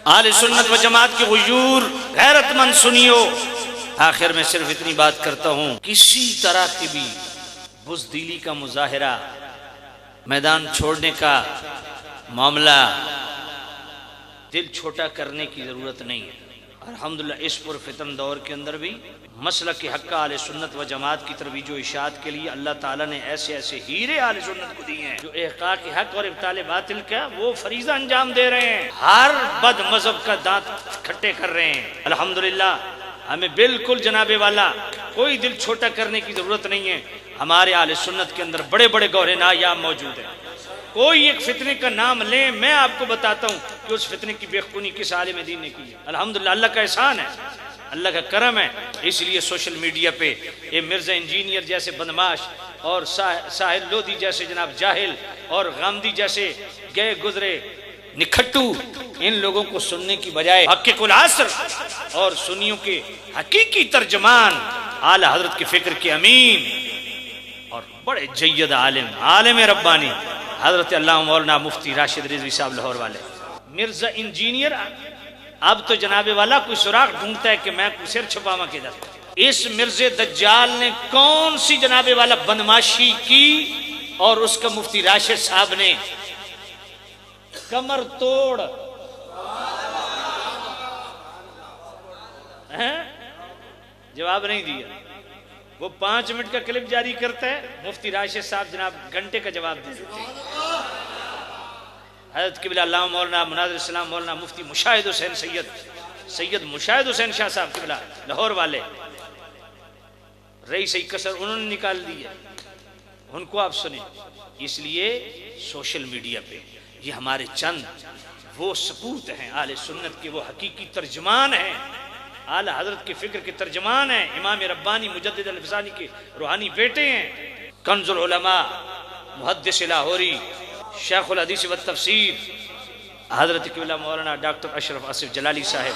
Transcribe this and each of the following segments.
आले सुन्नत व जमात के हुजूर गैरतमंद सुनियो। आखिर में सिर्फ इतनी बात करता हूँ, किसी तरह की भी बुज़दिली का मुजाहिरा, मैदान छोड़ने का मामला, दिल छोटा करने की ज़रूरत नहीं है। अल्हम्दुलिल्लाह इस पुरफितन दौर के अंदर भी मसलक के हक़ आले सुन्नत व जमात की तरवीज व इशाअत के लिए अल्लाह ताला ने ऐसे ऐसे हीरे आले सुन्नत को दिए हैं जो इहक़ाक़ के हक़ और इब्ताल बातिल का वो फरीज़ा अंजाम दे रहे हैं, हर बद मज़हब का दांत खट्टे कर रहे हैं। अल्हम्दुलिल्लाह हमें बिल्कुल जनाबे वाला कोई दिल छोटा करने की ज़रूरत नहीं है। हमारे आले सुन्नत के अंदर बड़े बड़े गौहरे नायाब मौजूद हैं। कोई एक फितने का नाम लें, मैं आपको बताता हूँ कि उस फितने की बेखुनी किस आलिम दीन ने की है। अल्हम्दुलिल्लाह अल्लाह का एहसान है, अल्लाह का करम है। इसलिए सोशल मीडिया पे ये मिर्जा इंजीनियर जैसे बदमाश और साहिल लोधी जैसे जनाब जाहिल और गामदी जैसे गए गुजरे निखट्टू, इन लोगों को सुनने की बजाय हक़ कुल असर और सुन्नियों के हकीकी तर्जमान आला हजरत के फिक्र के अमीन और बड़े जय्यद आलिम आलिम रब्बानी हजरत अल्लामा मौलाना मुफ्ती राशिद रिजवी साहब लाहौर वाले, मिर्जा इंजीनियर अब तो जनाबे वाला कोई सुराग ढूंढता है कि मैं सिर छुपावा किधर। इस मिर्जे दज्जाल ने कौन सी जनाबे वाला बदमाशी की और उसका मुफ्ती राशिद साहब ने कमर तोड़ जवाब नहीं दिया। वो 5 मिनट का क्लिप जारी करता है, मुफ्ती राशिद साहब जनाब घंटे का जवाब दे देते हैं। हज़रत क़िबला अल्लामा मौलाना मुनाज़िर इस्लाम मौलाना मुफ्ती मुशाहिद हुसैन सैयद मुशाहिद हुसैन शाह साहब क़िबला लाहौर वाले, रई सही कसर उन्होंने निकाल दी है, उनको आप सुने। इसलिए सोशल मीडिया पे ये हमारे चंद वो सपूत हैं आले सुन्नत के, वो हकीकी तर्जमान हैं, आला हजरत के फिक्र के तर्जमान हैं, इमाम रब्बानी मुजद्दिद अल-फ़सानी के रूहानी बेटे हैं, कंजुल उलमा मुहद्दिस लाहौरी शेखुल हदीस व तफसीर हजरत क़िबला मौलाना डॉक्टर अशरफ आसिफ जलाली साहब,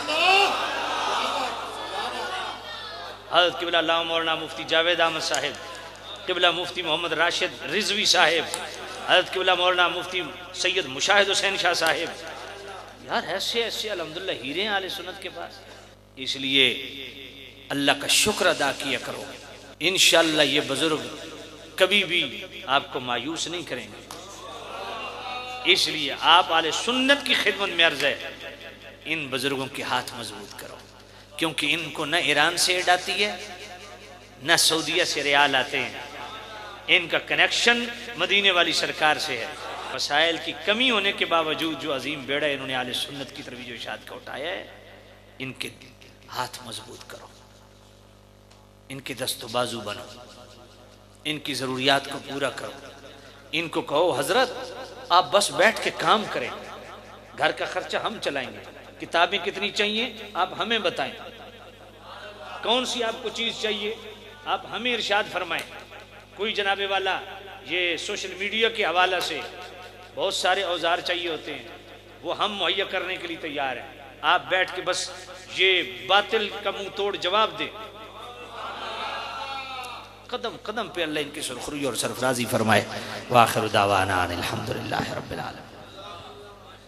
हजरत क़िबला अल्लामा मौलाना मुफ्ती जावेद अहमद साहब, क़िबला मुफ्ती मोहम्मद राशिद रिजवी साहब, हजरत क़िबला मौलाना मुफ्ती सैयद मुशाहिद हुसैन शाह साहब। यार ऐसे ऐसे अल्हम्दुलिल्लाह हीरे आले सुन्नत के पास। इसलिए अल्लाह का शुक्र अदा किया करो, इंशाअल्लाह ये बुजुर्ग कभी भी आपको मायूस नहीं करेंगे। इसलिए आप आले सुन्नत की खिदमत में अर्ज है, इन बुजुर्गों के हाथ मजबूत करो, क्योंकि इनको न ईरान से एड आती है न सऊदीया से रियाल आते हैं, इनका कनेक्शन मदीने वाली सरकार से है। वसाइल की कमी होने के बावजूद जो अजीम बेड़ा इन्होंने आले सुन्नत की तरफ जो इशाअत का उठाया है, इनके हाथ मजबूत करो, इनके दस्तो बाजू बनो, इनकी ज़रूरियात को पूरा करो। इनको कहो हजरत आप बस बैठ के काम करें, घर का खर्चा हम चलाएंगे, किताबें कितनी चाहिए आप हमें बताएं, कौन सी आपको चीज़ चाहिए आप हमें इरशाद फरमाएं। कोई जनाबे वाला ये सोशल मीडिया के हवाला से बहुत सारे औजार चाहिए होते हैं, वो हम मुहैया करने के लिए तैयार हैं। आप बैठ के बस ये बातिल का मुंह तोड़ जवाब दें, कदम कदम पे अल्लाह इनकी सुरखरुई और सरफराजी फरमाए। वाखिर दावाना अनिल हम्दुलिल्लाहि रब्बिल आलमीन।